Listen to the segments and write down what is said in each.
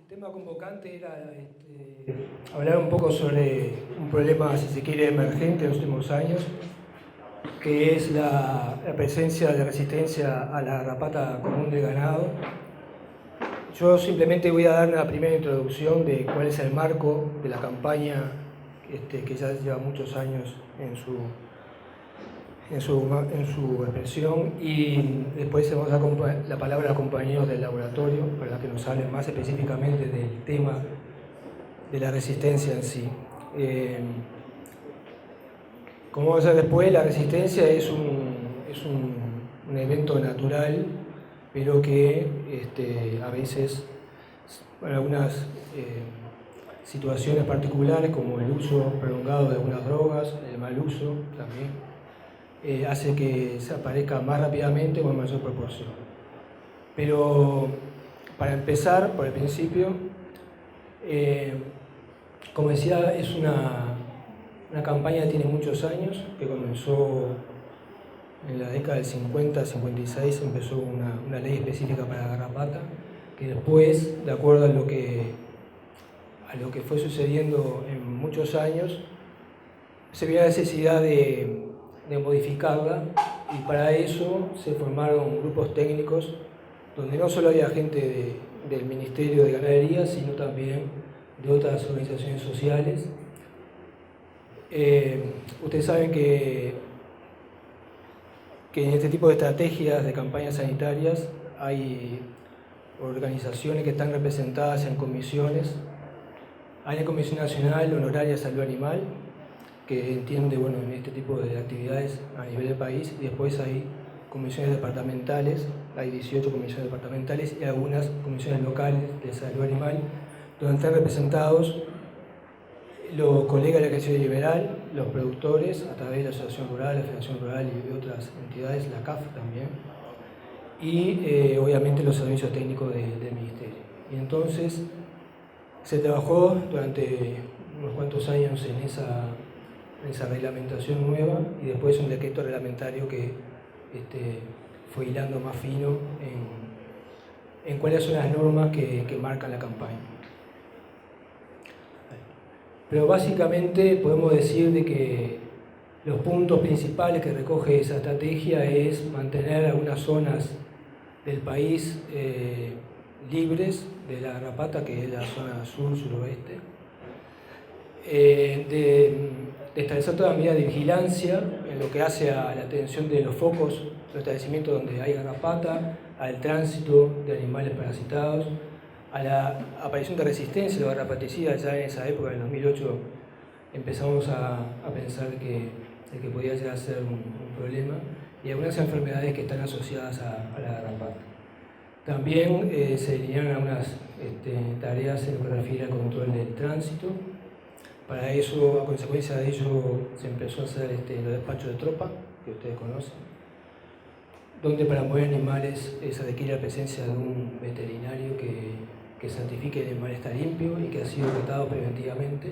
tema convocante era hablar un poco sobre un problema, si se quiere, emergente en los últimos años, que es la presencia de resistencia a la garrapata común de ganado. Yo simplemente voy a dar una primera introducción de cuál es el marco de la campaña que ya lleva muchos años en su expresión, y después vamos a dar la palabra a compañeros del laboratorio para que nos hablen más específicamente del tema de la resistencia en sí. Como vamos a ver después, la resistencia es un evento natural, pero que a veces, en algunas situaciones particulares, como el uso prolongado de algunas drogas, el mal uso también, hace que se aparezca más rápidamente o en mayor proporción. Pero para empezar, por el principio, como decía, es una campaña que tiene muchos años, que comenzó en la década del 50, 56, empezó una ley específica para la garrapata, que después, de acuerdo a lo que fue sucediendo en muchos años, se vio la necesidad de modificarla, y para eso se formaron grupos técnicos donde no solo había gente del Ministerio de Ganadería, sino también de otras organizaciones sociales. Ustedes saben que en este tipo de estrategias de campañas sanitarias hay organizaciones que están representadas en comisiones. Hay la Comisión Nacional Honoraria de Salud Animal, que entiende en este tipo de actividades a nivel del país, y después hay comisiones departamentales, hay 18 comisiones departamentales y algunas comisiones locales de salud animal, donde están representados los colegas de la Acción Liberal, los productores, a través de la Asociación Rural, la Federación Rural y otras entidades, la CAF también, y obviamente los servicios técnicos del Ministerio. Y entonces se trabajó durante unos cuantos años en esa reglamentación nueva, y después un decreto reglamentario que fue hilando más fino en cuáles son las normas que marcan la campaña. Pero básicamente podemos decir de que los puntos principales que recoge esa estrategia es mantener algunas zonas del país libres de la garrapata, que es la zona sur-suroeste, de establecer toda medida de vigilancia en lo que hace a la atención de los focos, los establecimientos donde hay garrapata, al tránsito de animales parasitados, a la aparición de resistencia de los garrapaticidas. Ya en esa época, en 2008, empezamos a pensar que podía llegar a ser un problema, y algunas enfermedades que están asociadas a la garrapata. También se delinearon algunas tareas en lo que refiere al control del tránsito. Para eso, a consecuencia de ello, se empezó a hacer los despachos de tropa, que ustedes conocen, donde para mover animales se requiere la presencia de un veterinario que certifique que el animal está limpio y que ha sido tratado preventivamente.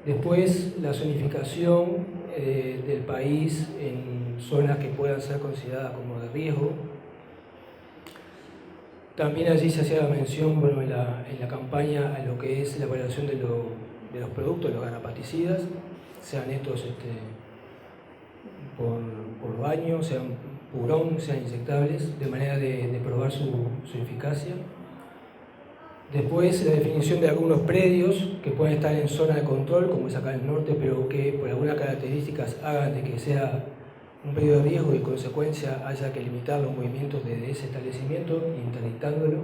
Después, la zonificación del país en zonas que puedan ser consideradas como de riesgo. También allí se hacía la mención en la campaña a lo que es la evaluación de los productos, de los garrapaticidas, sean estos por baño, sean purón, sean inyectables, de manera de probar su eficacia. Después, la definición de algunos predios que pueden estar en zona de control, como es acá en el norte, pero que por algunas características hagan de que sea un predio de riesgo y en consecuencia haya que limitar los movimientos de ese establecimiento, interdictándolo.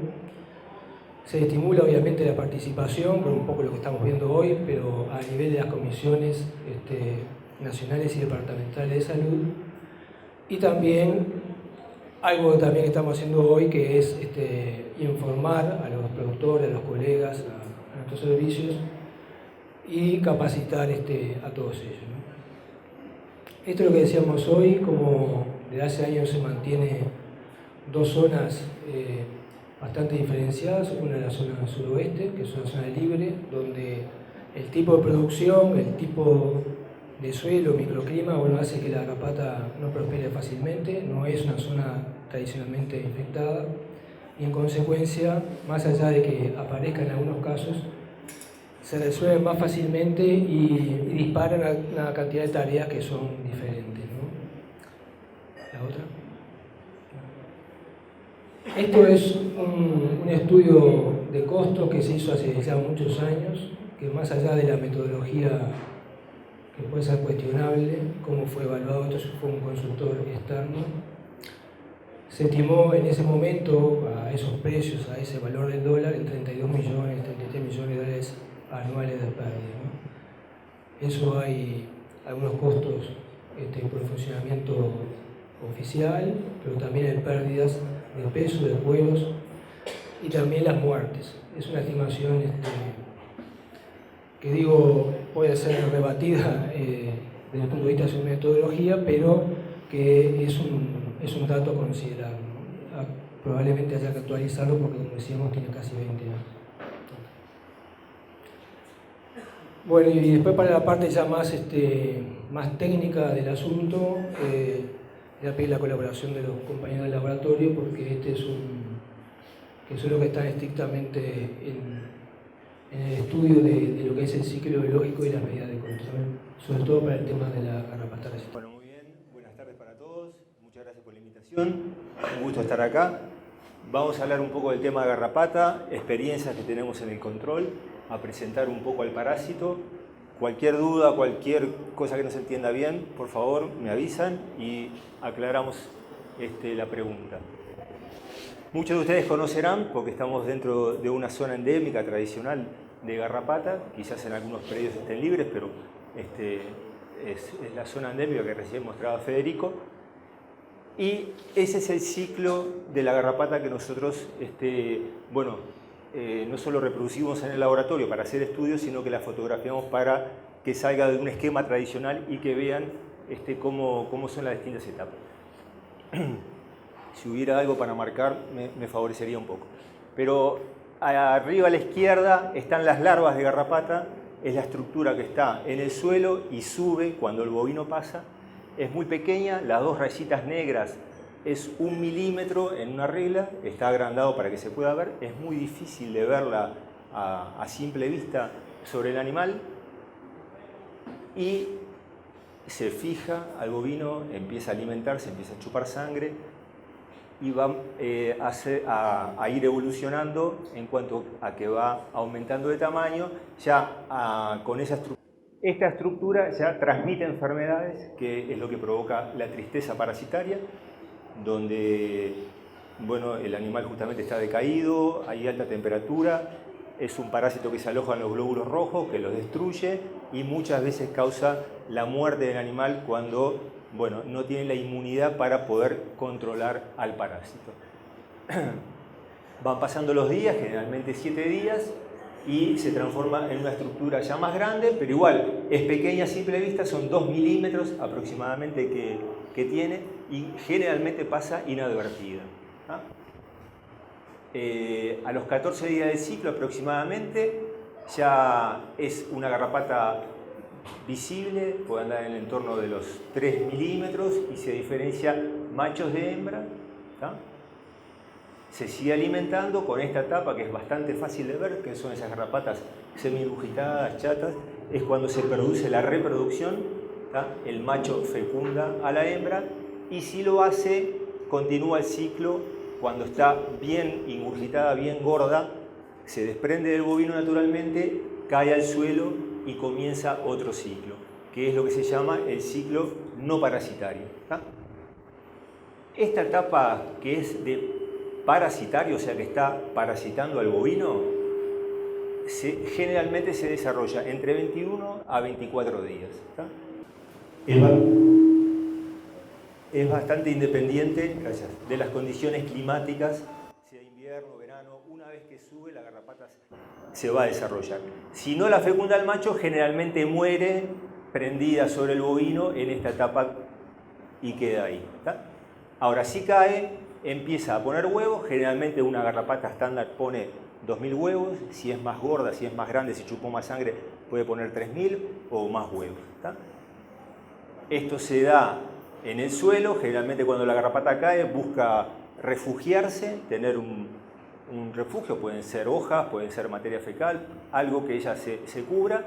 Se estimula obviamente la participación, por un poco lo que estamos viendo hoy, pero a nivel de las comisiones nacionales y departamentales de salud. Y también algo también que estamos haciendo hoy, que es informar a los productores, a los colegas, a nuestros servicios, y capacitar a todos ellos, ¿no? Esto es lo que decíamos hoy. Como desde hace años se mantiene dos zonas bastante diferenciadas, una es la zona suroeste, que es una zona libre, donde el tipo de producción, el tipo de suelo, microclima, hace que la garrapata no prospere fácilmente, no es una zona tradicionalmente infectada. y en consecuencia, más allá de que aparezcan en algunos casos, se resuelven más fácilmente y disparan una cantidad de tareas que son diferentes, ¿no? La otra. Esto es un estudio de costos que se hizo hace ya muchos años, que más allá de la metodología que puede ser cuestionable, cómo fue evaluado, esto fue un consultor externo, se estimó en ese momento a esos precios, a ese valor del dólar, en 32 millones, 33 millones de dólares anuales de pérdida, ¿no? Eso hay algunos costos por el funcionamiento oficial, pero también hay pérdidas de peso, de vuelos y también las muertes. Es una estimación que digo puede ser rebatida desde el punto de vista de su metodología, pero que es un dato a considerar, ¿no? Probablemente haya que actualizarlo porque, como decíamos, tiene casi 20 años. Bueno, y después para la parte ya más técnica del asunto, voy a pedir la colaboración de los compañeros del laboratorio porque que son los que están estrictamente en el estudio de lo que es el ciclo biológico y las medidas de control, sobre todo para el tema de la garrapata resistente. Bueno, muy bien. Buenas tardes para todos. Muchas gracias por la invitación. Un gusto estar acá. Vamos a hablar un poco del tema de garrapata, experiencias que tenemos en el control, a presentar un poco al parásito. Cualquier duda, cualquier cosa que no se entienda bien, por favor me avisan y aclaramos la pregunta. Muchos de ustedes conocerán, porque estamos dentro de una zona endémica tradicional de garrapata, quizás en algunos predios estén libres, pero es la zona endémica que recién mostraba Federico. Y ese es el ciclo de la garrapata que nosotros, no solo reproducimos en el laboratorio para hacer estudios, sino que la fotografiamos para que salga de un esquema tradicional y que vean cómo son las distintas etapas. Si hubiera algo para marcar, me favorecería un poco. Pero arriba a la izquierda están las larvas de garrapata, es la estructura que está en el suelo y sube cuando el bovino pasa. Es muy pequeña, las dos rayitas negras es 1 milímetro en una regla, está agrandado para que se pueda ver, es muy difícil de verla a simple vista sobre el animal y se fija al bovino, empieza a alimentarse, empieza a chupar sangre y va a ir evolucionando en cuanto a que va aumentando de tamaño, ya con esa estructura. Esta estructura ya transmite enfermedades, que es lo que provoca la tristeza parasitaria, donde el animal justamente está decaído, hay alta temperatura, es un parásito que se aloja en los glóbulos rojos, que los destruye y muchas veces causa la muerte del animal cuando no tiene la inmunidad para poder controlar al parásito. Van pasando los días, generalmente 7 días, y se transforma en una estructura ya más grande, pero igual es pequeña a simple vista, son 2 milímetros aproximadamente que tiene y generalmente pasa inadvertida. A los 14 días del ciclo aproximadamente ya es una garrapata visible, puede andar en el entorno de los 3 milímetros y se diferencia machos de hembra. Se sigue alimentando con esta etapa que es bastante fácil de ver, que son esas garrapatas semidibujitadas, chatas, es cuando se produce la reproducción, el macho fecunda a la hembra y si lo hace, continúa el ciclo cuando está bien ingurgitada, bien gorda, se desprende del bovino naturalmente, cae al suelo y comienza otro ciclo, que es lo que se llama el ciclo no parasitario. Esta etapa que es de parasitario, o sea que está parasitando al bovino, generalmente se desarrolla entre 21 a 24 días. Es bastante independiente, gracias, de las condiciones climáticas, sea invierno, verano. Una vez que sube, la garrapata se va a desarrollar. Si no la fecunda el macho, generalmente muere prendida sobre el bovino en esta etapa y queda ahí. Ahora, si cae, empieza a poner huevos, generalmente una garrapata estándar pone 2.000 huevos, si es más gorda, si es más grande, si chupó más sangre, puede poner 3.000 o más huevos. Esto se da en el suelo, generalmente cuando la garrapata cae busca refugiarse, tener un refugio, pueden ser hojas, pueden ser materia fecal, algo que ella se cubra.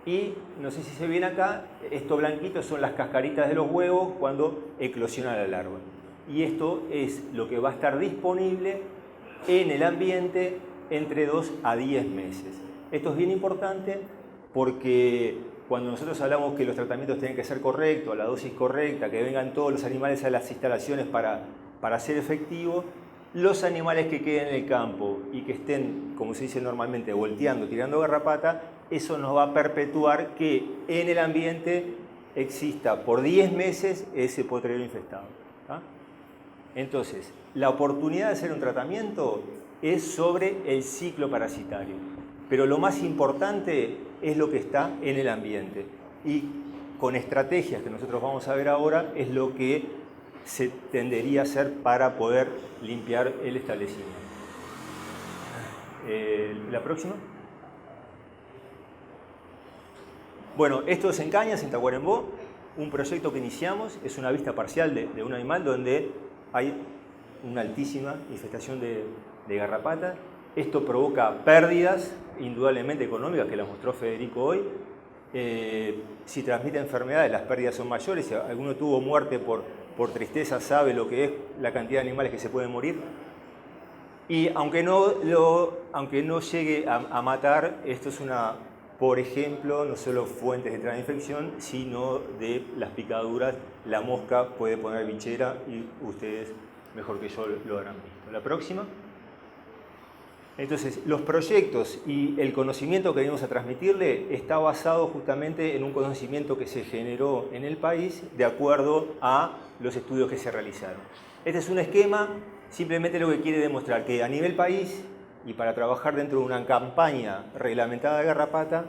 Y no sé si se ven acá, esto blanquito son las cascaritas de los huevos cuando eclosiona la larva. Y esto es lo que va a estar disponible en el ambiente entre 2 a 10 meses. Esto es bien importante porque cuando nosotros hablamos que los tratamientos tienen que ser correctos, la dosis correcta, que vengan todos los animales a las instalaciones para ser efectivo, los animales que queden en el campo y que estén, como se dice normalmente, volteando, tirando garrapata, eso nos va a perpetuar que en el ambiente exista por 10 meses ese potrero infestado. ¿Tá? Entonces, la oportunidad de hacer un tratamiento es sobre el ciclo parasitario, pero lo más importante es lo que está en el ambiente. Y con estrategias que nosotros vamos a ver ahora es lo que se tendería a hacer para poder limpiar el establecimiento. La próxima. Bueno, esto es en Cañas, en Tacuarembó, un proyecto que iniciamos, es una vista parcial de un animal donde hay una altísima infestación de garrapata. Esto provoca pérdidas, indudablemente económicas, que las mostró Federico hoy. Si transmite enfermedades, las pérdidas son mayores. Si alguno tuvo muerte por tristeza, sabe lo que es la cantidad de animales que se pueden morir. Y aunque no llegue a matar, esto es por ejemplo, no solo fuentes de transmisión, sino de las picaduras. La mosca puede poner bichera y ustedes mejor que yo lo habrán visto. La próxima. Entonces, los proyectos y el conocimiento que venimos a transmitirle está basado justamente en un conocimiento que se generó en el país de acuerdo a los estudios que se realizaron. Este es un esquema, simplemente lo que quiere demostrar que a nivel país y para trabajar dentro de una campaña reglamentada de garrapata,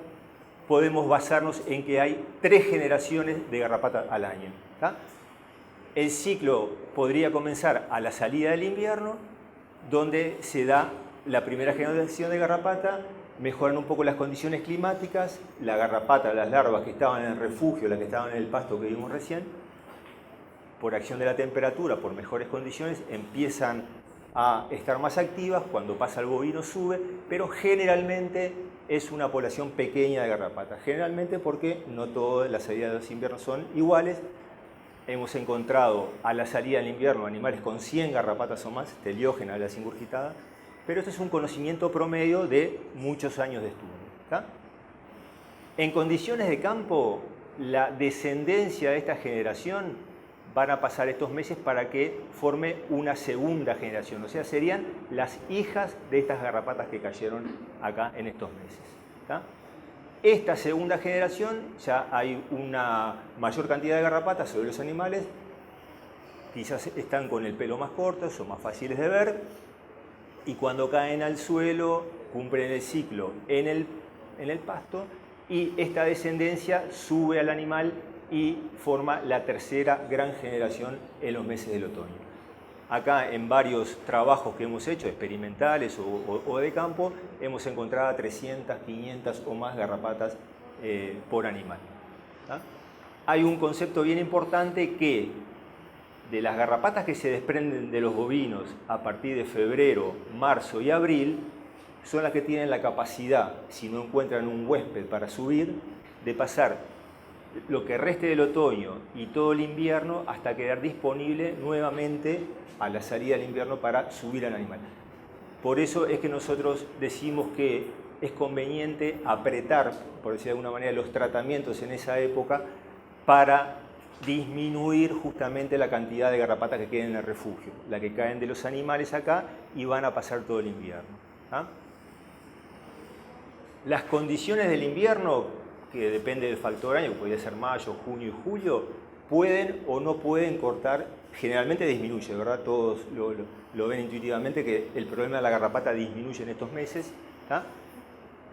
podemos basarnos en que hay 3 generaciones de garrapata al año. ¿Tá? El ciclo podría comenzar a la salida del invierno, donde se da la primera generación de garrapata, mejoran un poco las condiciones climáticas, la garrapata, las larvas que estaban en el refugio, las que estaban en el pasto que vimos recién, por acción de la temperatura, por mejores condiciones, empiezan a estar más activas, cuando pasa el bovino sube, pero generalmente es una población pequeña de garrapatas. Generalmente porque no todas las salidas de los inviernos son iguales. Hemos encontrado a la salida del invierno animales con 100 garrapatas o más, Teleógena, la singurgitada, pero esto es un conocimiento promedio de muchos años de estudio. ¿Tá? En condiciones de campo, la descendencia de esta generación van a pasar estos meses para que forme una segunda generación, o sea, serían las hijas de estas garrapatas que cayeron acá en estos meses. ¿Tá? Esta segunda generación ya hay una mayor cantidad de garrapatas sobre los animales, quizás están con el pelo más corto, son más fáciles de ver, y cuando caen al suelo cumplen el ciclo en el pasto, y esta descendencia sube al animal y forma la tercera gran generación en los meses del otoño. Acá en varios trabajos que hemos hecho, experimentales o de campo, hemos encontrado 300, 500 o más garrapatas por animal. ¿Tá? Hay un concepto bien importante que de las garrapatas que se desprenden de los bovinos a partir de febrero, marzo y abril, son las que tienen la capacidad, si no encuentran un huésped para subir, de pasar lo que reste del otoño y todo el invierno hasta quedar disponible nuevamente a la salida del invierno para subir al animal. Por eso es que nosotros decimos que es conveniente apretar, por decir de alguna manera, los tratamientos en esa época para disminuir justamente la cantidad de garrapatas que queden en el refugio, la que caen de los animales acá y van a pasar todo el invierno. ¿Ah? Las condiciones del invierno, que depende del factor año, que podría ser mayo, junio y julio, pueden o no pueden cortar, generalmente disminuye, ¿verdad? Todos lo ven intuitivamente que el problema de la garrapata disminuye en estos meses. ¿Tá?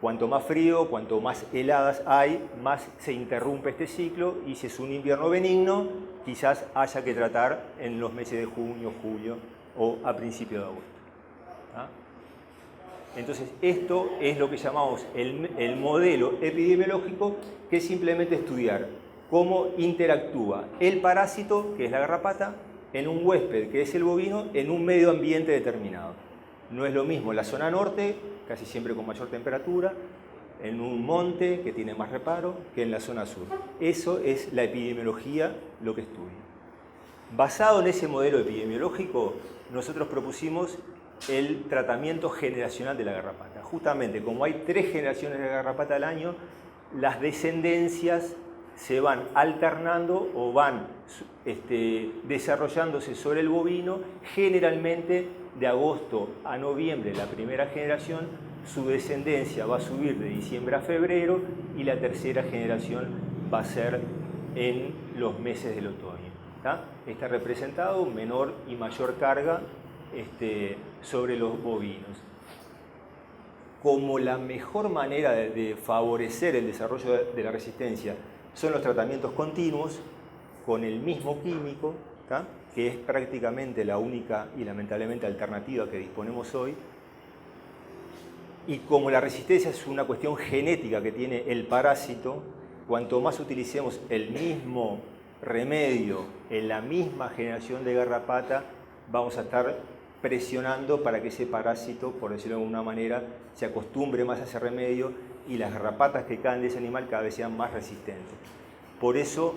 Cuanto más frío, cuanto más heladas hay, más se interrumpe este ciclo, y si es un invierno benigno, quizás haya que tratar en los meses de junio, julio o a principios de agosto. ¿Tá? Entonces, esto es lo que llamamos el modelo epidemiológico, que es simplemente estudiar cómo interactúa el parásito, que es la garrapata, en un huésped, que es el bovino, en un medio ambiente determinado. No es lo mismo en la zona norte, casi siempre con mayor temperatura, en un monte que tiene más reparo, que en la zona sur. Eso es la epidemiología lo que estudia. Basado en ese modelo epidemiológico, nosotros propusimos el tratamiento generacional de la garrapata. Justamente, como hay 3 generaciones de garrapata al año, las descendencias se van alternando o van desarrollándose sobre el bovino, generalmente de agosto a noviembre, la primera generación, su descendencia va a subir de diciembre a febrero y la tercera generación va a ser en los meses del otoño. Está representado menor y mayor carga sobre los bovinos. Como la mejor manera de favorecer el desarrollo de la resistencia son los tratamientos continuos con el mismo químico, que es prácticamente la única y lamentablemente alternativa que disponemos hoy. Y como la resistencia es una cuestión genética que tiene el parásito, cuanto más utilicemos el mismo remedio en la misma generación de garrapata, vamos a estar presionando para que ese parásito, por decirlo de alguna manera, se acostumbre más a ese remedio y las garrapatas que caen de ese animal cada vez sean más resistentes. Por eso,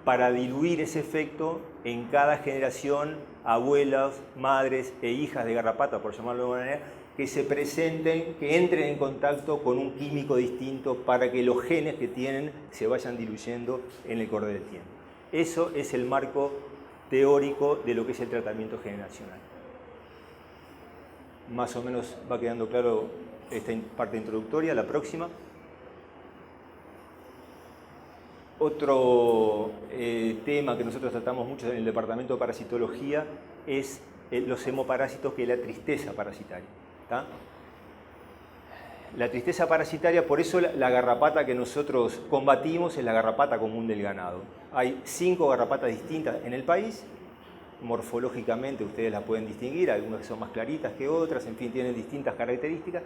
para diluir ese efecto, en cada generación, abuelas, madres e hijas de garrapata, por llamarlo de alguna manera, que se presenten, que entren en contacto con un químico distinto para que los genes que tienen se vayan diluyendo en el correr del tiempo. Eso es el marco teórico de lo que es el tratamiento generacional. Más o menos va quedando claro esta parte introductoria. La próxima. Otro tema que nosotros tratamos mucho en el departamento de parasitología es los hemoparásitos, que es la tristeza parasitaria. La tristeza parasitaria, por eso la garrapata que nosotros combatimos es la garrapata común del ganado. Hay 5 garrapatas distintas en el país. Morfológicamente ustedes las pueden distinguir, algunas son más claritas que otras, en fin, tienen distintas características,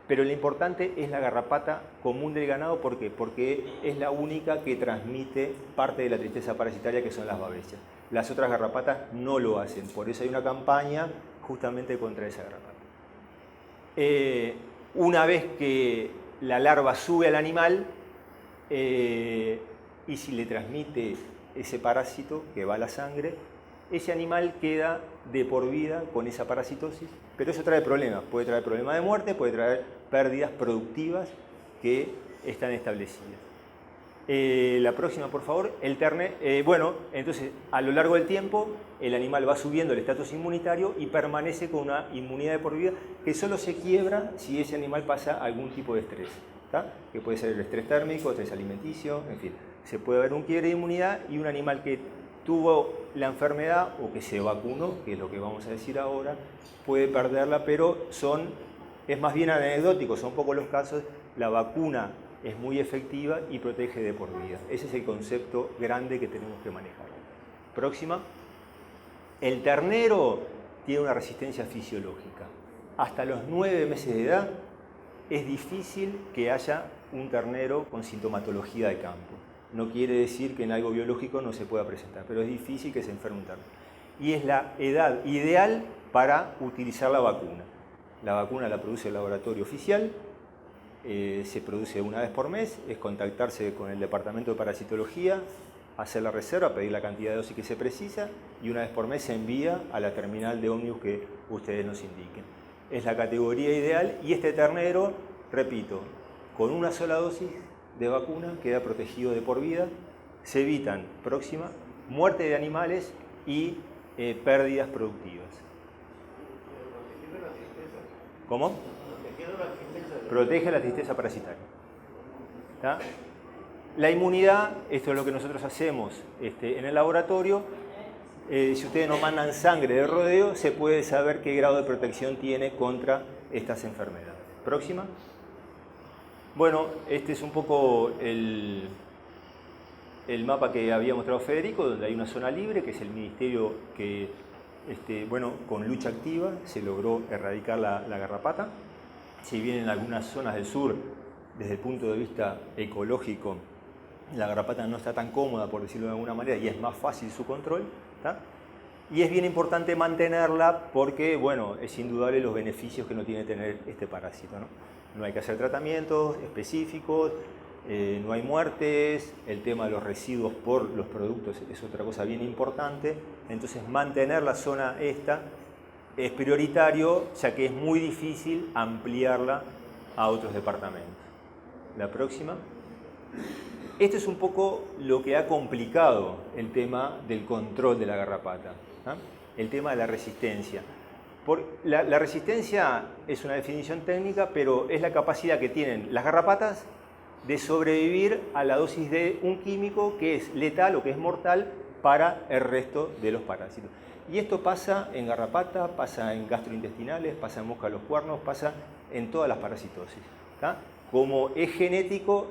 pero lo importante es la garrapata común del ganado. ¿Por qué? Porque es la única que transmite parte de la tristeza parasitaria, que son las babecias. Las otras garrapatas no lo hacen, por eso hay una campaña justamente contra esa garrapata. Una vez que la larva sube al animal, y si le transmite ese parásito que va a la sangre, ese animal queda de por vida con esa parasitosis, pero eso trae problemas. Puede traer problemas de muerte, puede traer pérdidas productivas que están establecidas. La próxima, por favor. Bueno, entonces, a lo largo del tiempo, el animal va subiendo el estatus inmunitario y permanece con una inmunidad de por vida que solo se quiebra si ese animal pasa algún tipo de estrés, que puede ser el estrés térmico, estrés alimenticio, en fin. Se puede haber un quiebre de inmunidad y un animal que tuvo la enfermedad o que se vacunó, que es lo que vamos a decir ahora, puede perderla, pero es más bien anecdótico, son pocos los casos. La vacuna es muy efectiva y protege de por vida. Ese es el concepto grande que tenemos que manejar. Próxima. El ternero tiene una resistencia fisiológica. Hasta los 9 meses de edad es difícil que haya un ternero con sintomatología de campo. No quiere decir que en algo biológico no se pueda presentar, pero es difícil que se enferme un ternero. Y es la edad ideal para utilizar la vacuna. La vacuna la produce el laboratorio oficial, se produce una vez por mes, es contactarse con el departamento de parasitología, hacer la reserva, pedir la cantidad de dosis que se precisa y una vez por mes se envía a la terminal de ómnibus que ustedes nos indiquen. Es la categoría ideal y este ternero, repito, con una sola dosis de vacuna queda protegido de por vida. Se evitan, próxima, muerte de animales y pérdidas productivas. ¿Cómo? Protege la tristeza parasitaria. ¿Tá? La inmunidad, esto es lo que nosotros hacemos en el laboratorio. Si ustedes nos mandan sangre de rodeo, se puede saber qué grado de protección tiene contra estas enfermedades. Próxima. Bueno, este es un poco el mapa que había mostrado Federico, donde hay una zona libre, que es el ministerio que, con lucha activa se logró erradicar la garrapata. Si bien en algunas zonas del sur, desde el punto de vista ecológico, la garrapata no está tan cómoda, por decirlo de alguna manera, y es más fácil su control, Y es bien importante mantenerla porque, bueno, es indudable los beneficios que no tiene tener este parásito, ¿no? No hay que hacer tratamientos específicos, no hay muertes, el tema de los residuos por los productos es otra cosa bien importante. Entonces, mantener la zona esta es prioritario, ya que es muy difícil ampliarla a otros departamentos. La próxima. Esto es un poco lo que ha complicado el tema del control de la garrapata, ¿ah? El tema de la resistencia. La resistencia es una definición técnica, pero es la capacidad que tienen las garrapatas de sobrevivir a la dosis de un químico que es letal o que es mortal para el resto de los parásitos. Y esto pasa en garrapata, pasa en gastrointestinales, pasa en mosca de los cuernos, pasa en todas las parasitosis, ¿tá? Como es genético,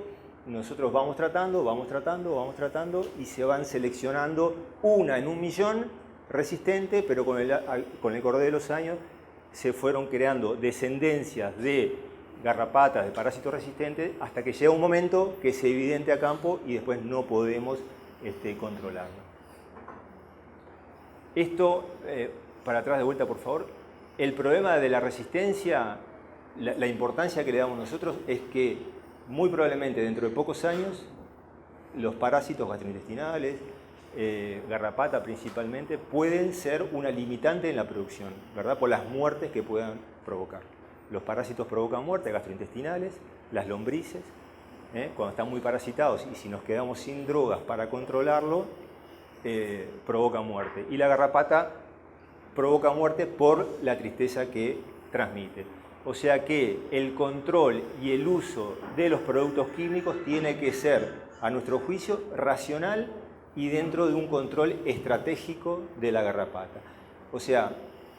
nosotros vamos tratando y se van seleccionando una en 1.000.000 resistente, pero con el correr de los años se fueron creando descendencias de garrapatas, de parásitos resistentes, hasta que llega un momento que es evidente a campo y después no podemos controlarlo. Esto, para atrás de vuelta por favor, el problema de la resistencia, la importancia que le damos nosotros es que muy probablemente dentro de pocos años los parásitos gastrointestinales, garrapata principalmente, pueden ser una limitante en la producción, ¿verdad? Por las muertes que puedan provocar. Los parásitos provocan muertes gastrointestinales, las lombrices, cuando están muy parasitados y si nos quedamos sin drogas para controlarlo, provoca muerte. Y la garrapata provoca muerte por la tristeza que transmite. O sea que el control y el uso de los productos químicos tiene que ser, a nuestro juicio, racional y dentro de un control estratégico de la garrapata. O sea,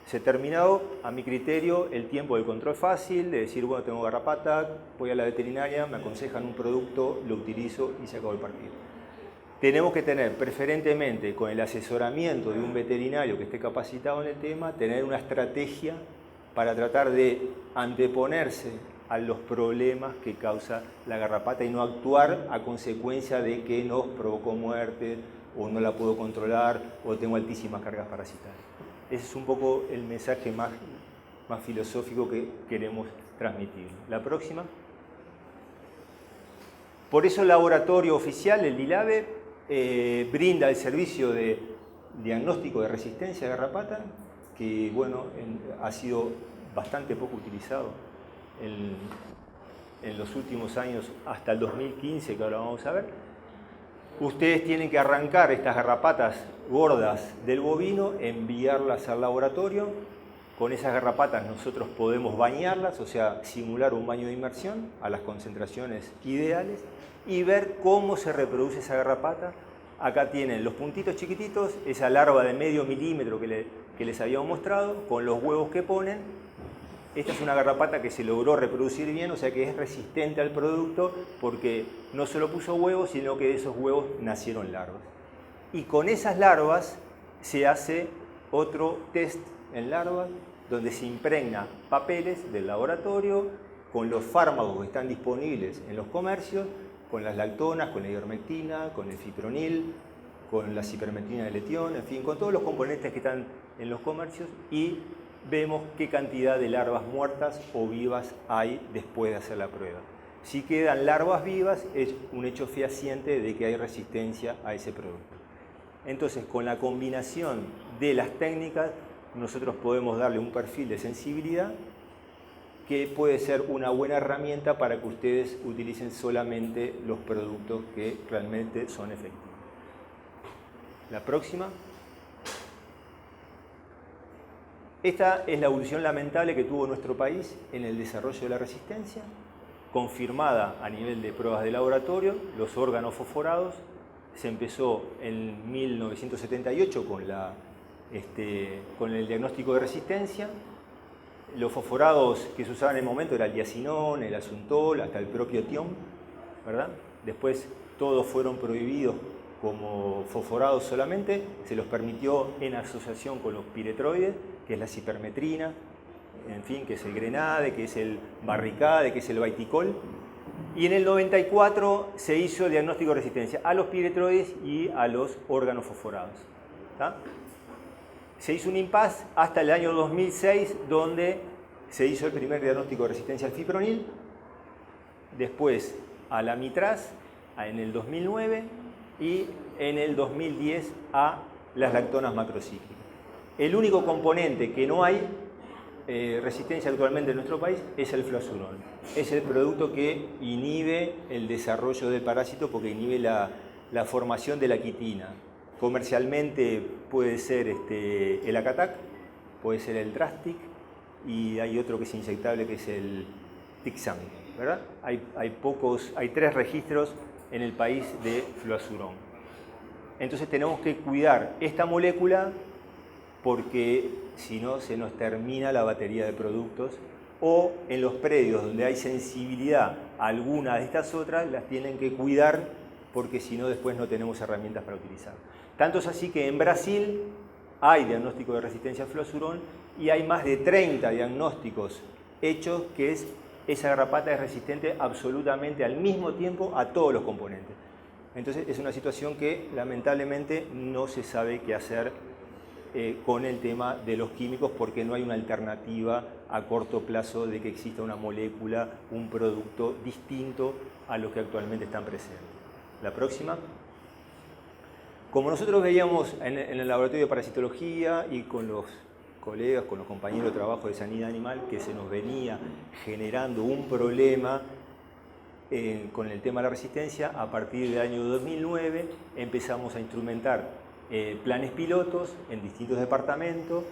se ha terminado, a mi criterio, el tiempo del control fácil, de decir, bueno, tengo garrapata, voy a la veterinaria, me aconsejan un producto, lo utilizo y se acabó el partido. Tenemos que tener, preferentemente, con el asesoramiento de un veterinario que esté capacitado en el tema, tener una estrategia para tratar de anteponerse a los problemas que causa la garrapata y no actuar a consecuencia de que nos provocó muerte o no la puedo controlar o tengo altísimas cargas parasitarias. Ese es un poco el mensaje más filosófico que queremos transmitir. La próxima. Por eso el laboratorio oficial, el DILABE, brinda el servicio de diagnóstico de resistencia a garrapata, que bueno, ha sido bastante poco utilizado en los últimos años, hasta el 2015, que ahora vamos a ver. Ustedes tienen que arrancar estas garrapatas gordas del bovino, enviarlas al laboratorio. Con esas garrapatas nosotros podemos bañarlas, o sea, simular un baño de inmersión a las concentraciones ideales y ver cómo se reproduce esa garrapata. Acá tienen los puntitos chiquititos, esa larva de medio milímetro que les habíamos mostrado, con los huevos que ponen. Esta es una garrapata que se logró reproducir bien, o sea que es resistente al producto porque no solo puso huevos, sino que de esos huevos nacieron larvas. Y con esas larvas se hace otro test en larvas, donde se impregna papeles del laboratorio con los fármacos que están disponibles en los comercios, con las lactonas, con la ivermectina, con el fipronil, con la cipermetrina de letión, en fin, con todos los componentes que están en los comercios y vemos qué cantidad de larvas muertas o vivas hay después de hacer la prueba. Si quedan larvas vivas, es un hecho fehaciente de que hay resistencia a ese producto. Entonces, con la combinación de las técnicas, nosotros podemos darle un perfil de sensibilidad que puede ser una buena herramienta para que ustedes utilicen solamente los productos que realmente son efectivos. La próxima. Esta es la evolución lamentable que tuvo nuestro país en el desarrollo de la resistencia, confirmada a nivel de pruebas de laboratorio, los órganos fosforados. Se empezó en 1978 con el diagnóstico de resistencia. Los fosforados que se usaban en el momento era el diacinón, el asuntol, hasta el propio tión, ¿verdad? Después todos fueron prohibidos como fosforados solamente, se los permitió en asociación con los piretroides, que es la cipermetrina, en fin, que es el grenade, que es el barricade, que es el baiticol. Y en el 94 se hizo el diagnóstico de resistencia a los piretroides y a los órganos fosforados, ¿tá? Se hizo un impasse hasta el año 2006, donde se hizo el primer diagnóstico de resistencia al fipronil, después a la mitraz en el 2009 y en el 2010 a las lactonas macrocíclicas. El único componente que no hay resistencia actualmente en nuestro país es el fluazurón. Es el producto que inhibe el desarrollo del parásito porque inhibe la formación de la quitina. Comercialmente puede ser el Acatac, puede ser el Drastic y hay otro que es inyectable que es el Tixan, ¿verdad? Hay 3 registros en el país de fluazurón. Entonces tenemos que cuidar esta molécula porque si no se nos termina la batería de productos, o en los predios donde hay sensibilidad a alguna de estas otras las tienen que cuidar porque si no después no tenemos herramientas para utilizar. Tanto es así que en Brasil hay diagnóstico de resistencia al fluazurón y hay más de 30 diagnósticos hechos que esa garrapata es resistente absolutamente al mismo tiempo a todos los componentes. Entonces es una situación que lamentablemente no se sabe qué hacer con el tema de los químicos porque no hay una alternativa a corto plazo de que exista una molécula, un producto distinto a los que actualmente están presentes. La próxima. Como nosotros veíamos en el laboratorio de parasitología y con los colegas, con los compañeros de trabajo de sanidad animal, que se nos venía generando un problema con el tema de la resistencia, a partir del año 2009 empezamos a instrumentar planes pilotos en distintos departamentos.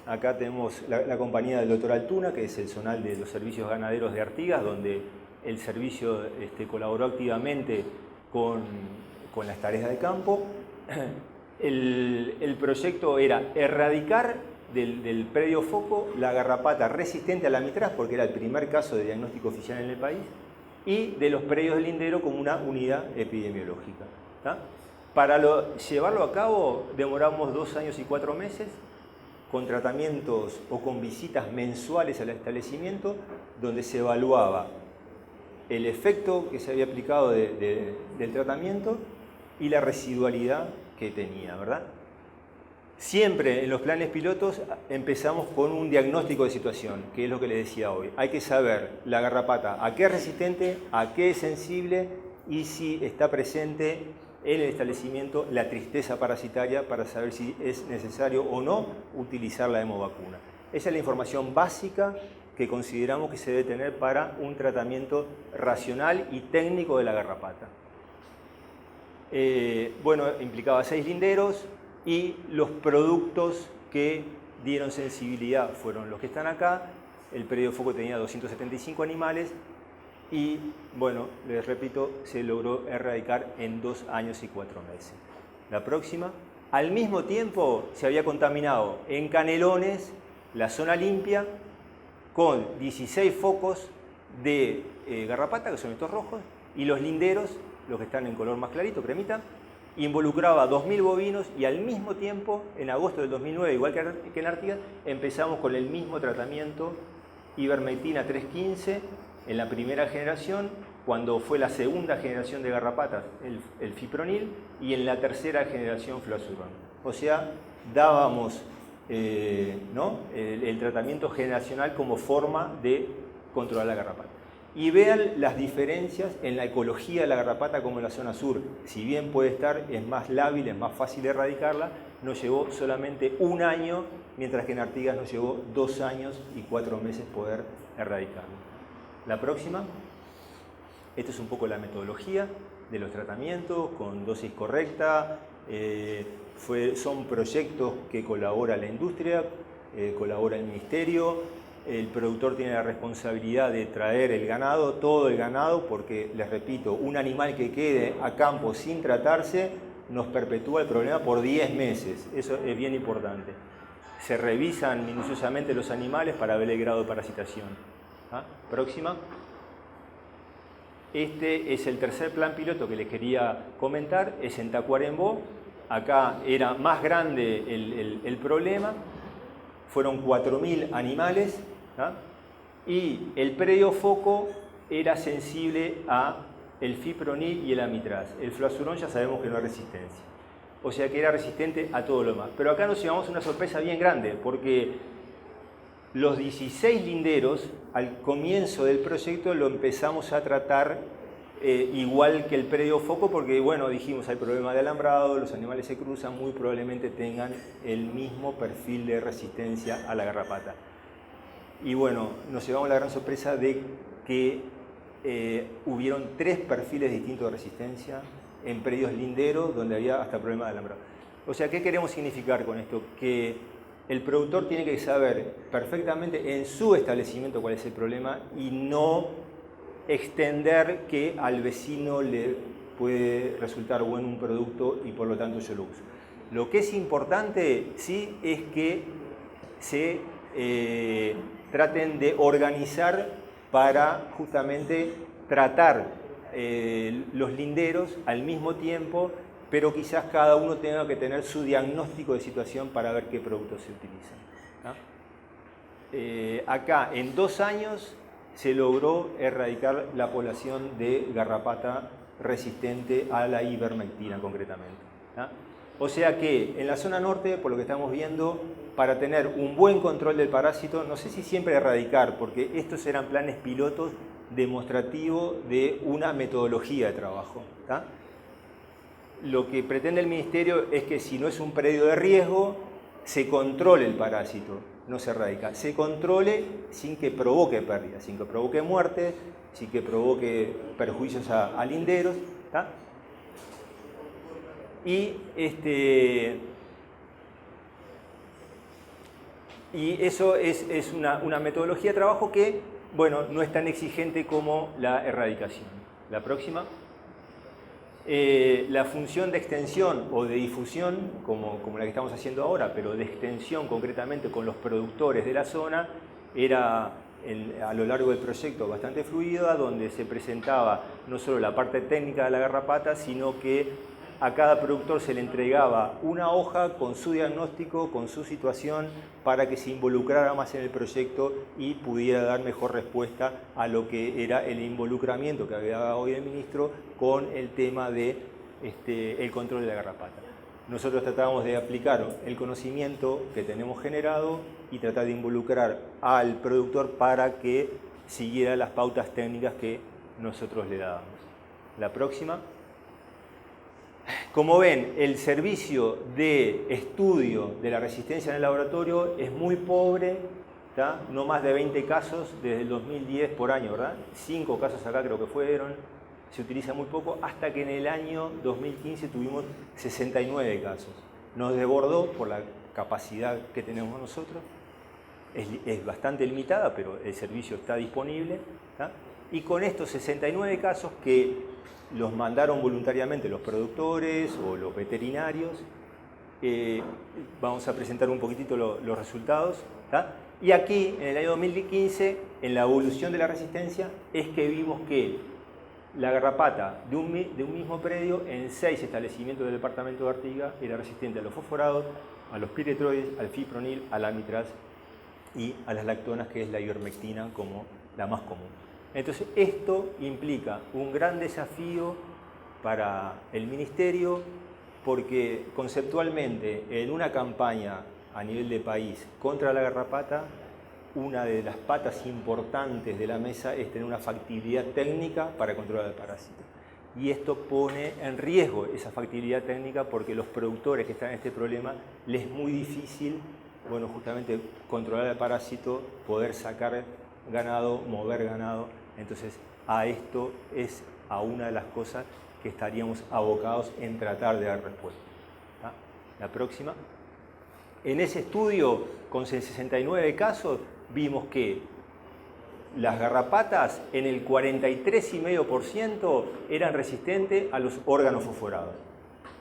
Acá tenemos la compañía del doctor Altuna, que es el zonal de los servicios ganaderos de Artigas, donde el servicio colaboró activamente con las tareas de campo. El proyecto era erradicar del predio foco la garrapata resistente a la mitraz, porque era el primer caso de diagnóstico oficial en el país, y de los predios del lindero como una unidad epidemiológica. ¿Tá? Para llevarlo a cabo demoramos 2 años y 4 meses, con tratamientos o con visitas mensuales al establecimiento, donde se evaluaba el efecto que se había aplicado del tratamiento y la residualidad que tenía, ¿verdad? Siempre en los planes pilotos empezamos con un diagnóstico de situación, que es lo que les decía hoy. Hay que saber la garrapata a qué es resistente, a qué es sensible y si está presente en el establecimiento la tristeza parasitaria para saber si es necesario o no utilizar la hemovacuna. Esa es la información básica que consideramos que se debe tener para un tratamiento racional y técnico de la garrapata. Bueno, implicaba 6 linderos y los productos que dieron sensibilidad fueron los que están acá. El predio de foco tenía 275 animales y, bueno, les repito, se logró erradicar en 2 años y 4 meses. La próxima. Al mismo tiempo se había contaminado en Canelones la zona limpia con 16 focos de garrapata, que son estos rojos, y los linderos, los que están en color más clarito, cremita, involucraba 2.000 bovinos y al mismo tiempo, en agosto del 2009, igual que en Artigas, empezamos con el mismo tratamiento, ivermectina 315, en la primera generación, cuando fue la segunda generación de garrapatas, el fipronil, y en la tercera generación fluazurón. O sea, dábamos el tratamiento generacional como forma de controlar la garrapata. Y vean las diferencias en la ecología de la garrapata como en la zona sur. Si bien puede estar, es más lábil, es más fácil de erradicarla, nos llevó solamente 1 año, mientras que en Artigas nos llevó 2 años y 4 meses poder erradicarla. La próxima. Esta es un poco la metodología de los tratamientos con dosis correcta. Son proyectos que colabora la industria, colabora el ministerio. El productor tiene la responsabilidad de traer el ganado, todo el ganado, porque, les repito, un animal que quede a campo sin tratarse nos perpetúa el problema por 10 meses. Eso es bien importante. Se revisan minuciosamente los animales para ver el grado de parasitación. ¿Ah? Próxima. Este es el tercer plan piloto que les quería comentar, es en Tacuarembó. Acá era más grande el problema, fueron 4.000 animales, ¿tá? Y el predio foco era sensible a el fipronil y el amitraz. El fluazurón ya sabemos que no hay resistencia. o sea que era resistente a todo lo demás. Pero acá nos llevamos una sorpresa bien grande, porque los 16 linderos, al comienzo del proyecto, lo empezamos a tratar igual que el predio foco, porque bueno, dijimos, hay problema de alambrado, los animales se cruzan, muy probablemente tengan el mismo perfil de resistencia a la garrapata. Y bueno, nos llevamos la gran sorpresa de que hubieron 3 perfiles distintos de resistencia en predios linderos donde había hasta problema de alambrado. O sea, ¿qué queremos significar con esto? Que el productor tiene que saber perfectamente en su establecimiento cuál es el problema y no extender que al vecino le puede resultar bueno un producto y por lo tanto yo lo uso. Lo que es importante, sí, es que se traten de organizar para justamente tratar los linderos al mismo tiempo, pero quizás cada uno tenga que tener su diagnóstico de situación para ver qué productos se utilizan. Acá, en 2 años, se logró erradicar la población de garrapata resistente a la ivermectina concretamente. O sea que en la zona norte, por lo que estamos viendo, para tener un buen control del parásito, no sé si siempre erradicar, porque estos eran planes pilotos demostrativos de una metodología de trabajo. Lo que pretende el Ministerio es que si no es un predio de riesgo, se controle el parásito, no se erradica, se controle sin que provoque pérdidas, sin que provoque muerte, sin que provoque perjuicios a linderos. Y eso es una metodología de trabajo que, bueno, no es tan exigente como la erradicación. La próxima. La función de extensión o de difusión, como la que estamos haciendo ahora, pero de extensión concretamente con los productores de la zona, era a lo largo del proyecto bastante fluida, donde se presentaba no solo la parte técnica de la garrapata, sino que a cada productor se le entregaba una hoja con su diagnóstico, con su situación, para que se involucrara más en el proyecto y pudiera dar mejor respuesta a lo que era el involucramiento que había dado hoy el ministro con el tema de el control de la garrapata. Nosotros tratábamos de aplicar el conocimiento que tenemos generado y tratar de involucrar al productor para que siguiera las pautas técnicas que nosotros le dábamos. La próxima. Como ven, el servicio de estudio de la resistencia en el laboratorio es muy pobre, ¿tá? No más de 20 casos desde el 2010 por año, ¿verdad? 5 casos acá creo que fueron, se utiliza muy poco, hasta que en el año 2015 tuvimos 69 casos. Nos desbordó por la capacidad que tenemos nosotros, es bastante limitada, pero el servicio está disponible, ¿tá? Y con estos 69 casos que los mandaron voluntariamente los productores o los veterinarios, vamos a presentar un poquitito los resultados, ¿tá? Y aquí, en el año 2015, en la evolución de la resistencia, es que vimos que la garrapata de un mismo predio, en 6 establecimientos del departamento de Artigas, era resistente a los fosforados, a los piretroides, al fipronil, al amitraz y a las lactonas, que es la ivermectina como la más común. Entonces, esto implica un gran desafío para el Ministerio, porque conceptualmente en una campaña a nivel de país contra la garrapata, una de las patas importantes de la mesa es tener una factibilidad técnica para controlar el parásito. Y esto pone en riesgo esa factibilidad técnica porque los productores que están en este problema les es muy difícil, bueno, justamente controlar el parásito, poder sacar ganado, mover ganado. Entonces, a esto es a una de las cosas que estaríamos abocados en tratar de dar respuesta. ¿Tá? La próxima. En ese estudio, con 69 casos, vimos que las garrapatas en el 43,5% eran resistentes a los órganos fosforados,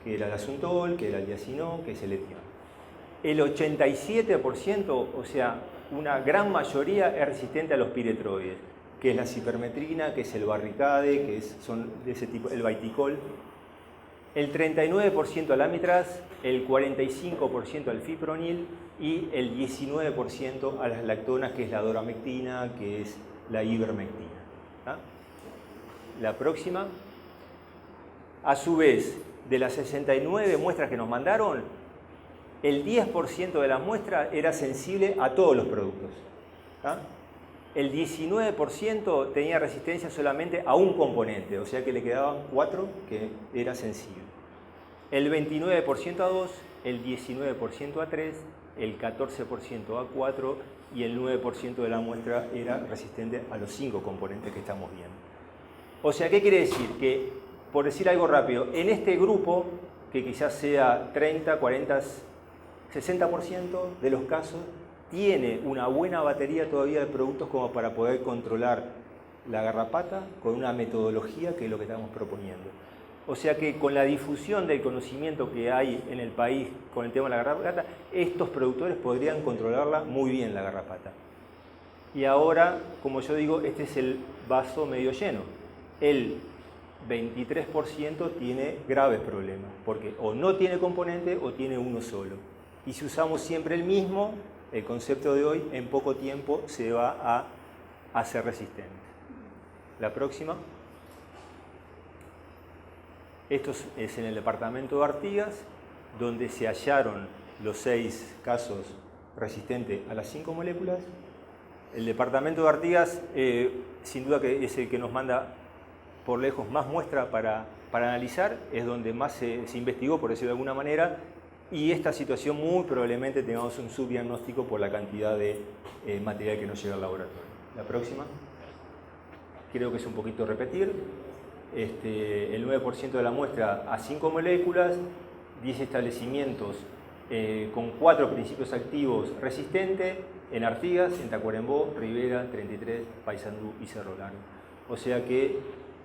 que era el asuntol, que era el diacinón, que es el etión. El 87%, o sea, una gran mayoría es resistente a los piretroides, que es la cipermetrina, que es el barricade, que son de ese tipo, el baiticol. El 39% al amitraz, el 45% al fipronil y el 19% a las lactonas, que es la doramectina, que es la ivermectina. ¿Tá? La próxima. A su vez, de las 69 muestras que nos mandaron, el 10% de las muestras era sensible a todos los productos. ¿Ah? El 19% tenía resistencia solamente a un componente, o sea que le quedaban 4 que era sensible. El 29% a 2, el 19% a 3, el 14% a 4 y el 9% de la muestra era resistente a los 5 componentes que estamos viendo. O sea, ¿qué quiere decir? Que, por decir algo rápido, en este grupo, que quizás sea 30, 40, 60% de los casos, tiene una buena batería todavía de productos como para poder controlar la garrapata con una metodología que es lo que estamos proponiendo. O sea que con la difusión del conocimiento que hay en el país con el tema de la garrapata, estos productores podrían controlarla muy bien, la garrapata. Y ahora, como yo digo, este es el vaso medio lleno. El 23% tiene graves problemas, porque o no tiene componente o tiene uno solo. Y si usamos siempre el mismo, el concepto de hoy, en poco tiempo se va a hacer resistente. La próxima. Esto es en el departamento de Artigas, donde se hallaron los 6 casos resistentes a las 5 moléculas. El departamento de Artigas, sin duda que es el que nos manda por lejos más muestra para analizar, es donde más se investigó, por decirlo de alguna manera, y esta situación muy probablemente tengamos un subdiagnóstico por la cantidad de material que nos llega al laboratorio. La próxima. Creo que es un poquito repetir. El 9% de la muestra a 5 moléculas, 10 establecimientos con 4 principios activos resistentes en Artigas, en Tacuarembó, Rivera, 33, Paysandú y Cerro Largo. O sea que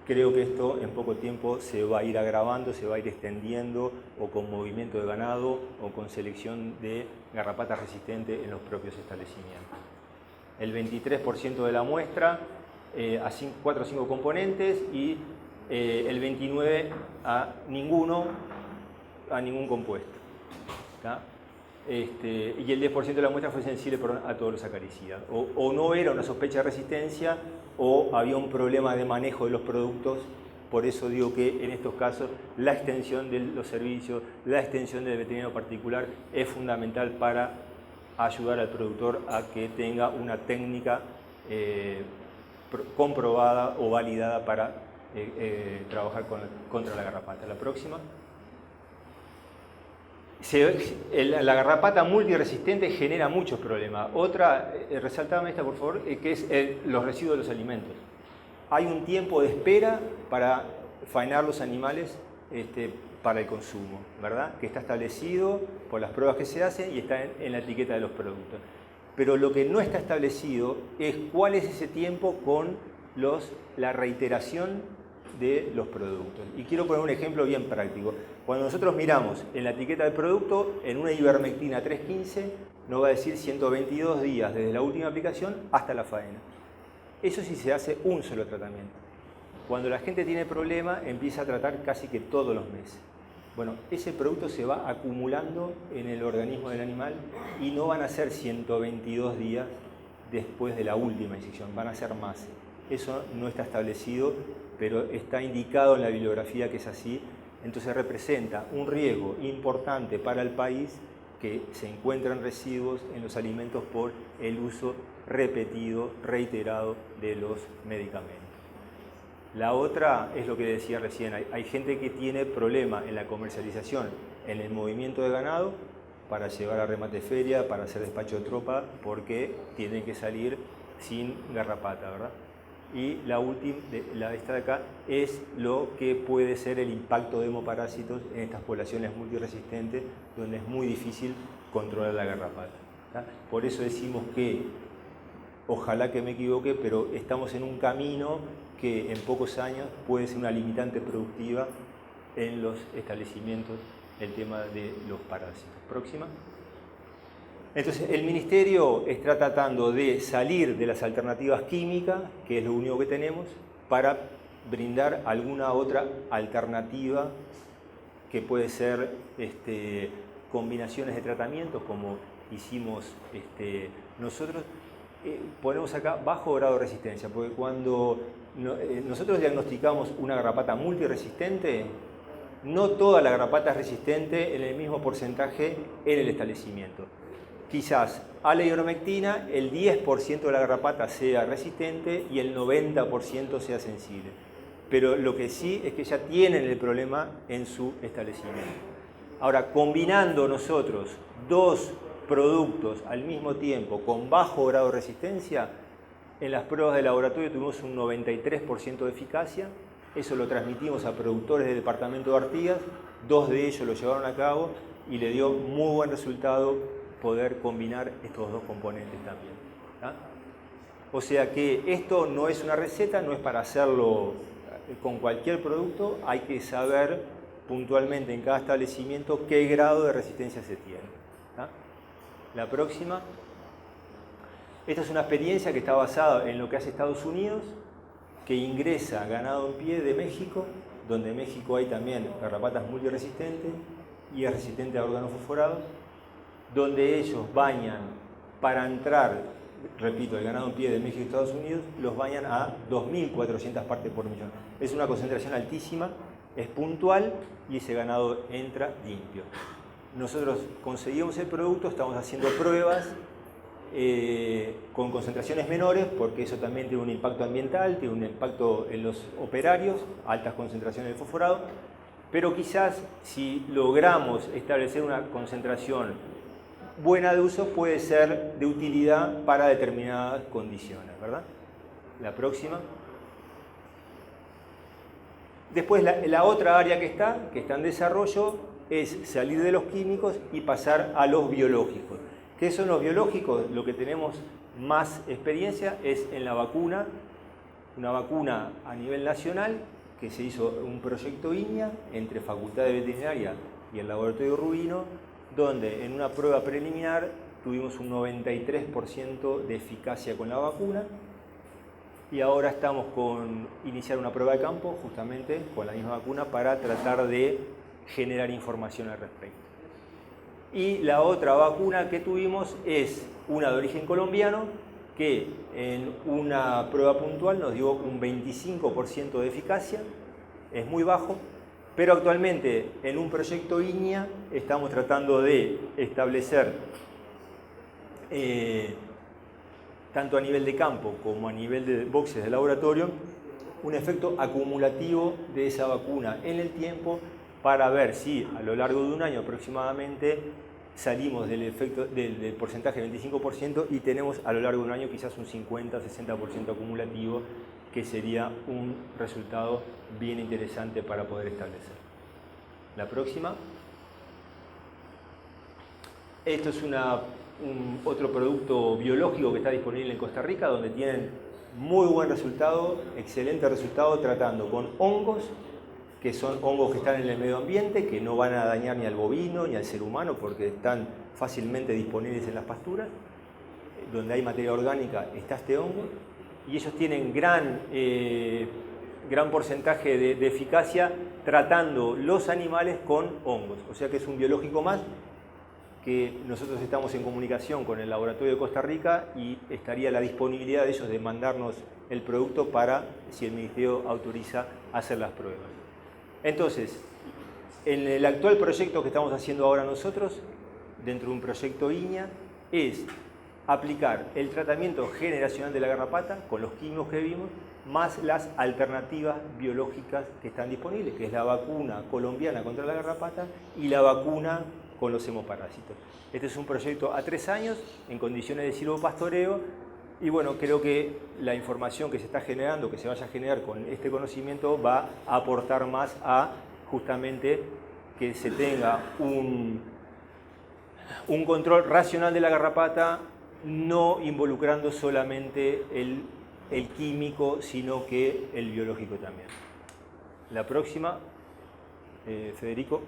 creo que esto en poco tiempo se va a ir agravando, se va a ir extendiendo o con movimiento de ganado o con selección de garrapatas resistentes en los propios establecimientos. El 23% de la muestra a 4 o 5 componentes y el 29% a ningún compuesto. ¿Tá? Y el 10% de la muestra fue sensible a todos los acaricidas. O no era una sospecha de resistencia o había un problema de manejo de los productos. Por eso digo que en estos casos la extensión de los servicios, la extensión del veterinario particular es fundamental para ayudar al productor a que tenga una técnica comprobada o validada para trabajar contra la garrapata. La próxima. La garrapata multiresistente genera muchos problemas. Otra, resaltame esta por favor, que es los residuos de los alimentos. Hay un tiempo de espera para faenar los animales para el consumo, ¿verdad? Que está establecido por las pruebas que se hacen y está en la etiqueta de los productos. Pero lo que no está establecido es cuál es ese tiempo con la reiteración de los productos. Y quiero poner un ejemplo bien práctico. Cuando nosotros miramos en la etiqueta del producto, en una ivermectina 315, nos va a decir 122 días desde la última aplicación hasta la faena. Eso sí se hace un solo tratamiento. Cuando la gente tiene problema, empieza a tratar casi que todos los meses. Bueno, ese producto se va acumulando en el organismo del animal y no van a ser 122 días después de la última inyección, van a ser más. Eso no está establecido, pero está indicado en la bibliografía que es así. Entonces representa un riesgo importante para el país que se encuentran residuos en los alimentos por el uso repetido, reiterado de los medicamentos. La otra es lo que decía recién, hay gente que tiene problema en la comercialización, en el movimiento de ganado, para llevar a remate feria, para hacer despacho de tropa, porque tienen que salir sin garrapata, ¿verdad? Y la última, esta de acá, es lo que puede ser el impacto de hemoparásitos en estas poblaciones multiresistentes, donde es muy difícil controlar la garrapata. ¿Tá? Por eso decimos que, ojalá que me equivoque, pero estamos en un camino que en pocos años puede ser una limitante productiva en los establecimientos, el tema de los parásitos. Próxima. Entonces, el Ministerio está tratando de salir de las alternativas químicas, que es lo único que tenemos, para brindar alguna otra alternativa que puede ser combinaciones de tratamientos, como hicimos nosotros. Ponemos acá bajo grado de resistencia, porque cuando nosotros diagnosticamos una garrapata multiresistente, No toda la garrapata es resistente en el mismo porcentaje en el establecimiento. Quizás a la ivermectina el 10% de la garrapata sea resistente y el 90% sea sensible. Pero lo que sí es que ya tienen el problema en su establecimiento. Ahora, combinando nosotros dos productos al mismo tiempo con bajo grado de resistencia, en las pruebas de laboratorio tuvimos un 93% de eficacia. Eso lo transmitimos a productores del departamento de Artigas, 2 de ellos lo llevaron a cabo y le dio muy buen resultado poder combinar estos dos componentes también. ¿tá? O sea que esto no es una receta, no es para hacerlo con cualquier producto, hay que saber puntualmente en cada establecimiento qué grado de resistencia se tiene. ¿tá? La próxima. Esta es una experiencia que está basada en lo que hace Estados Unidos, que ingresa ganado en pie de México, donde en México hay también garrapatas multiresistentes y es resistente a organofosforados, donde ellos bañan para entrar, repito, el ganado en pie de México y Estados Unidos, los bañan a 2.400 partes por millón. Es una concentración altísima, es puntual y ese ganado entra limpio. Nosotros conseguimos el producto, estamos haciendo pruebas con concentraciones menores, porque eso también tiene un impacto ambiental, tiene un impacto en los operarios, altas concentraciones de fosforado, pero quizás si logramos establecer una concentración buena de uso, puede ser de utilidad para determinadas condiciones, ¿verdad? La próxima. Después la otra área que está en desarrollo es salir de los químicos y pasar a los biológicos. ¿Qué son los biológicos? Lo que tenemos más experiencia es en la vacuna, una vacuna a nivel nacional, que se hizo un proyecto INIA entre Facultad de Veterinaria y el Laboratorio Rubino, donde en una prueba preliminar tuvimos un 93% de eficacia con la vacuna y ahora estamos con iniciar una prueba de campo justamente con la misma vacuna para tratar de generar información al respecto. Y la otra vacuna que tuvimos es una de origen colombiano que en una prueba puntual nos dio un 25% de eficacia, es muy bajo, pero actualmente en un proyecto INIA estamos tratando de establecer, tanto a nivel de campo como a nivel de boxes de laboratorio, un efecto acumulativo de esa vacuna en el tiempo para ver si a lo largo de un año aproximadamente salimos del porcentaje del 25% y tenemos a lo largo de un año quizás un 50-60% acumulativo, que sería un resultado bien interesante para poder establecer. La próxima. Esto es otro producto biológico que está disponible en Costa Rica, donde tienen muy buen resultado, excelente resultado tratando con hongos, que son hongos que están en el medio ambiente, que no van a dañar ni al bovino ni al ser humano porque están fácilmente disponibles en las pasturas. Donde hay materia orgánica está este hongo y ellos tienen gran porcentaje de eficacia tratando los animales con hongos. O sea que es un biológico más que nosotros estamos en comunicación con el laboratorio de Costa Rica y estaría la disponibilidad de ellos de mandarnos el producto para, si el Ministerio autoriza, hacer las pruebas. Entonces, en el actual proyecto que estamos haciendo ahora nosotros, dentro de un proyecto INIA, es aplicar el tratamiento generacional de la garrapata con los químicos que vimos, más las alternativas biológicas que están disponibles, que es la vacuna colombiana contra la garrapata y la vacuna con los hemoparásitos. Este es un proyecto a 3 años, en condiciones de silvopastoreo, y bueno, creo que la información que se está generando, que se vaya a generar con este conocimiento, va a aportar más a justamente que se tenga un control racional de la garrapata, no involucrando solamente el químico, sino que el biológico también. La próxima, Federico.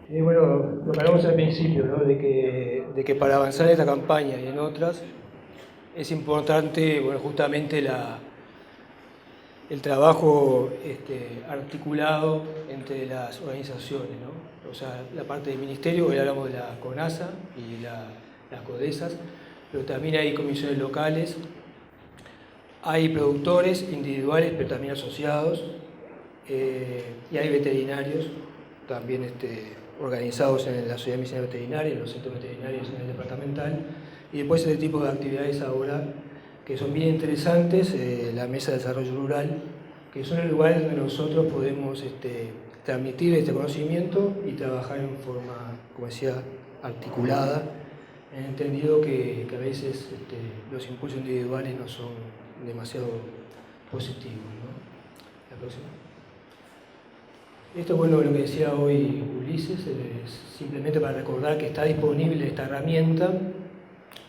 Bueno, lo que hablamos al principio, ¿no? de que para avanzar en esta campaña y en otras es importante, bueno, justamente el trabajo articulado entre las organizaciones, ¿no? O sea, la parte del ministerio, hoy hablamos de la CONASA y las CODESAS, pero también hay comisiones locales, hay productores individuales, pero también asociados, y hay veterinarios también organizados en la Sociedad de Medicina Veterinaria, en los centros veterinarios en el departamental, y después este tipo de actividades ahora que son bien interesantes, la Mesa de Desarrollo Rural, que son el lugar donde nosotros podemos transmitir este conocimiento y trabajar en forma, como decía, articulada, en el entendido que a veces los impulsos individuales no son demasiado positivos, ¿no? La próxima. Esto, bueno, lo que decía hoy Ulises, es simplemente para recordar que está disponible esta herramienta.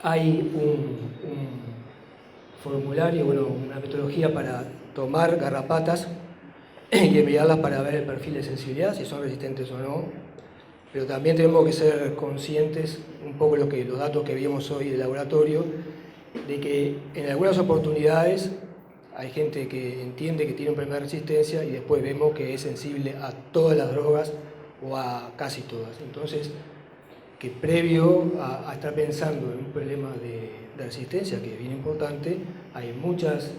Hay un formulario, bueno, una metodología para tomar garrapatas y enviarlas para ver el perfil de sensibilidad, si son resistentes o no. Pero también tenemos que ser conscientes, un poco los datos que vimos hoy del laboratorio, de que en algunas oportunidades hay gente que entiende que tiene un problema de resistencia y después vemos que es sensible a todas las drogas o a casi todas. Entonces, que previo a estar pensando en un problema de resistencia, que es bien importante, hay muchas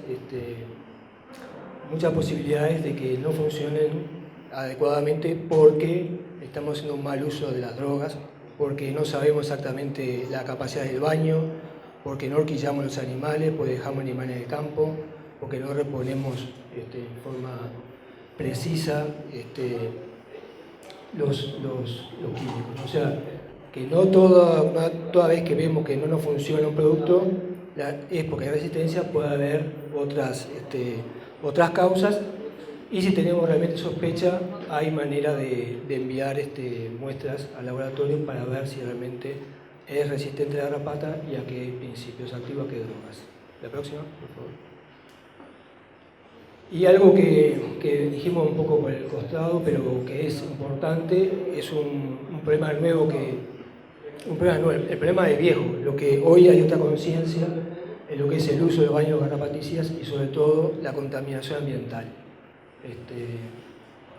posibilidades de que no funcionen adecuadamente porque estamos haciendo un mal uso de las drogas, porque no sabemos exactamente la capacidad del baño, porque no horquillamos los animales, porque dejamos animales en el campo, porque no reponemos en forma precisa los químicos. O sea, que no toda vez que vemos que no nos funciona un producto es porque hay resistencia, puede haber otras causas, y si tenemos realmente sospecha hay manera de enviar muestras al laboratorio para ver si realmente es resistente a la garrapata y a qué principios activos, a qué drogas. La próxima, por favor. Y algo que dijimos un poco por el costado, pero que es importante, es un problema nuevo el problema de viejo, lo que hoy hay otra conciencia en lo que es el uso de baños garrapaticidas y sobre todo la contaminación ambiental.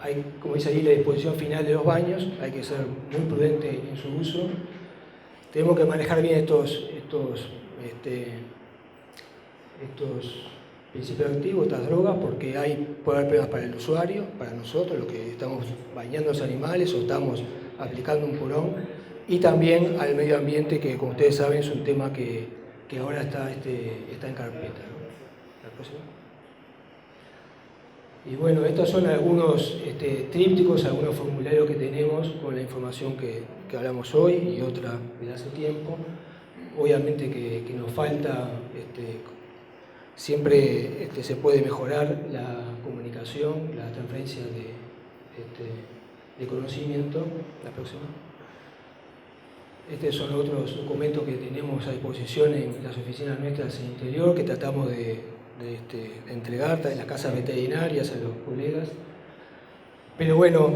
Hay, como dice ahí, la disposición final de los baños, hay que ser muy prudente en su uso. Tenemos que manejar bien estos principios activos, estas drogas, porque puede haber problemas para el usuario, para nosotros, los que estamos bañando a los animales o estamos aplicando un purón, y también al medio ambiente, que como ustedes saben es un tema que ahora está en carpeta, ¿no? La próxima. Y bueno, estos son algunos trípticos, algunos formularios que tenemos con la información que hablamos hoy y otra de hace tiempo. Obviamente que nos falta, siempre se puede mejorar la comunicación, la transferencia de conocimiento. La próxima. Estos son otros documentos que tenemos a disposición en las oficinas nuestras en el interior, que tratamos de entregar en las casas veterinarias a los colegas. Pero bueno,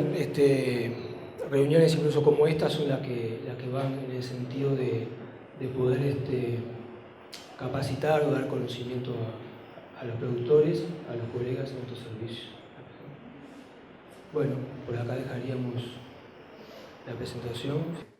reuniones incluso como estas son las que van en el sentido de poder capacitar o dar conocimiento a los productores, a los colegas en estos servicios. Bueno, por acá dejaríamos la presentación.